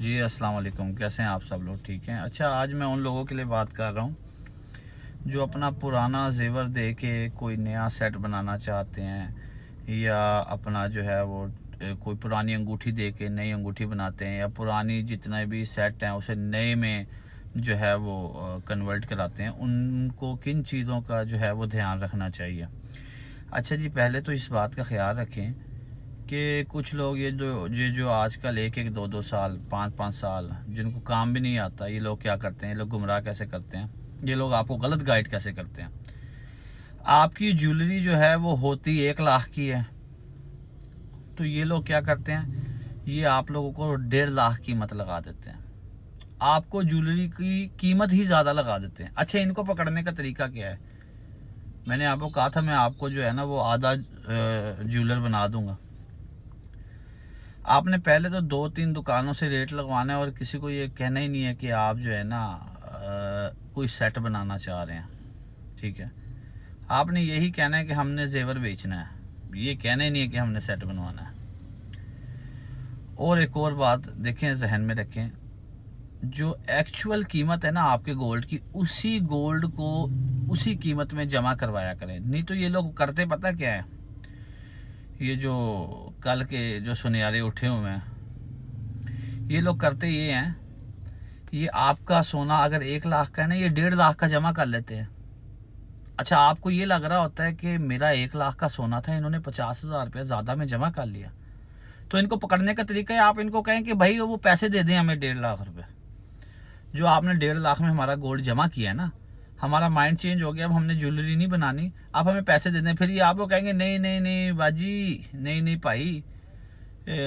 जी अस्सलाम वालेकुम, कैसे हैं आप सब लोग? ठीक हैं। अच्छा, आज मैं उन लोगों के लिए बात कर रहा हूँ जो अपना पुराना जेवर दे के कोई नया सेट बनाना चाहते हैं, या अपना जो है वो कोई पुरानी अंगूठी दे के नई अंगूठी बनाते हैं, या पुरानी जितने भी सेट हैं उसे नए में जो है वो कन्वर्ट कराते हैं। उनको किन चीज़ों का जो है वो ध्यान रखना चाहिए? अच्छा जी, पहले तो इस बात का ख्याल रखें कि कुछ लोग ये जो आजकल 1-1, 2-2 साल, 5-5 साल जिनको काम भी नहीं आता, ये लोग क्या करते हैं, ये लोग गुमराह कैसे करते हैं, ये लोग आपको गलत गाइड कैसे करते हैं। आपकी ज्वेलरी जो है वो होती 1 लाख की है, तो ये लोग क्या करते हैं, ये आप लोगों को 1.5 लाख कीमत लगा देते हैं। आपको ज्वेलरी की कीमत ही ज़्यादा लगा देते हैं। अच्छा, इनको पकड़ने का तरीका क्या है? मैंने आपको कहा था मैं आपको जो है ना वो आधा ज्वेलर बना दूंगा। आपने पहले तो 2-3 दुकानों से रेट लगवाना है, और किसी को ये कहना ही नहीं है कि आप जो है ना कोई सेट बनाना चाह रहे हैं। ठीक है, आपने यही कहना है कि हमने जेवर बेचना है, ये कहना ही नहीं है कि हमने सेट बनवाना है। और एक और बात देखें, जहन में रखें, जो एक्चुअल कीमत है ना आपके गोल्ड की, उसी गोल्ड को उसी कीमत में जमा करवाया करें। नहीं तो ये लोग करते पता क्या है, ये जो कल के जो सुनियारे उठे हुए हैं, ये लोग करते ये हैं, ये आपका सोना अगर 1 लाख का है ना, ये 1.5 लाख का जमा कर लेते हैं। अच्छा, आपको ये लग रहा होता है कि मेरा 1 लाख का सोना था, इन्होंने 50,000 रुपया ज़्यादा में जमा कर लिया। तो इनको पकड़ने का तरीका है, आप इनको कहें कि भाई वो पैसे दे दें हमें 1.5 लाख रुपये, जो आपने 1.5 लाख में हमारा गोल्ड जमा किया है ना। हमारा माइंड चेंज हो गया, अब हमने ज्वेलरी नहीं बनानी, आप हमें पैसे दे दें। फिर ये आपको कहेंगे नहीं नहीं नहीं बाजी, नहीं नहीं भाई,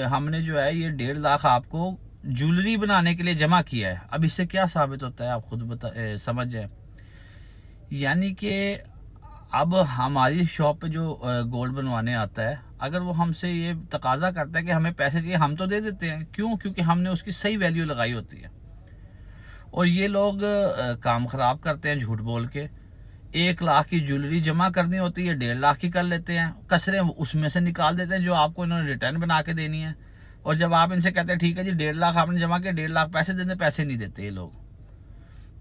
हमने जो है ये 1.5 लाख आपको ज्वेलरी बनाने के लिए जमा किया है। अब इससे क्या साबित होता है, आप खुद समझ जाए। यानी कि अब हमारी शॉप पे जो गोल्ड बनवाने आता है, अगर वो हमसे ये तकाजा करता है कि हमें पैसे चाहिए, हम तो दे देते हैं। क्यों? क्योंकि हमने उसकी सही वैल्यू लगाई होती है। और ये लोग काम ख़राब करते हैं झूठ बोल के। 1 लाख की ज्वेलरी जमा करनी होती है, 1.5 लाख की कर लेते हैं, कसरें उसमें से निकाल देते हैं जो आपको इन्होंने रिटर्न बना के देनी है। और जब आप इनसे कहते हैं ठीक है जी 1.5 लाख आपने जमा किया, 1.5 लाख पैसे देते, पैसे नहीं देते ये लोग।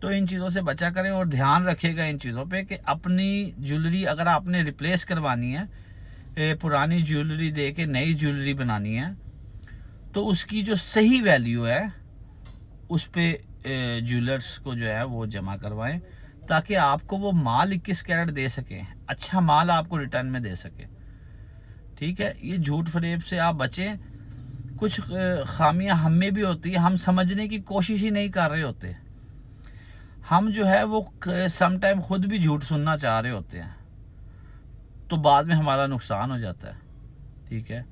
तो इन चीज़ों से बचा करें और ध्यान रखिएगा इन चीज़ों पे कि अपनी ज्वेलरी अगर आपने रिप्लेस करवानी है, पुरानी ज्वेलरी दे के नई ज्वेलरी बनानी है, तो उसकी जो सही वैल्यू है उस पे ज्वेलर्स को जो है वो जमा करवाएं, ताकि आपको वो माल 21 कैरेट दे सके, अच्छा माल आपको रिटर्न में दे सके। ठीक है, ये झूठ फरेब से आप बचें। कुछ खामियां हम में भी होती है, हम समझने की कोशिश ही नहीं कर रहे होते। हम जो है वो सम टाइम खुद भी झूठ सुनना चाह रहे होते हैं, तो बाद में हमारा नुकसान हो जाता है। ठीक है,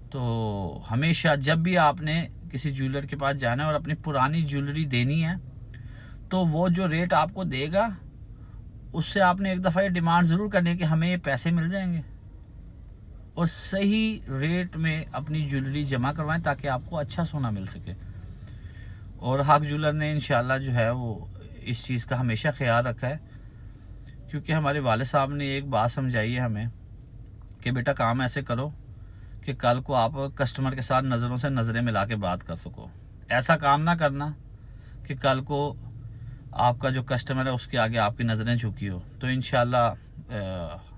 तो हमेशा जब भी आपने किसी ज्वेलर के पास जाना है और अपनी पुरानी ज्वेलरी देनी है, तो वो जो रेट आपको देगा उससे आपने एक दफ़ा ये डिमांड ज़रूर करनी है कि हमें ये पैसे मिल जाएंगे, और सही रेट में अपनी ज्वेलरी जमा करवाएं ताकि आपको अच्छा सोना मिल सके। और हक ज्वेलर ने इंशाल्लाह जो है वो इस चीज़ का हमेशा ख्याल रखा है, क्योंकि हमारे वालिद साहब ने एक बात समझाई है हमें कि बेटा काम ऐसे करो कि कल को आप कस्टमर के साथ नज़रों से नज़रें मिला के बात कर सको। ऐसा काम ना करना कि कल को आपका जो कस्टमर है उसके आगे आपकी नज़रें झुकी हो। तो इंशाल्लाह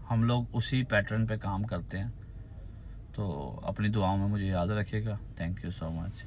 हम लोग उसी पैटर्न पे काम करते हैं। तो अपनी दुआओं में मुझे याद रखिएगा। Thank you so much.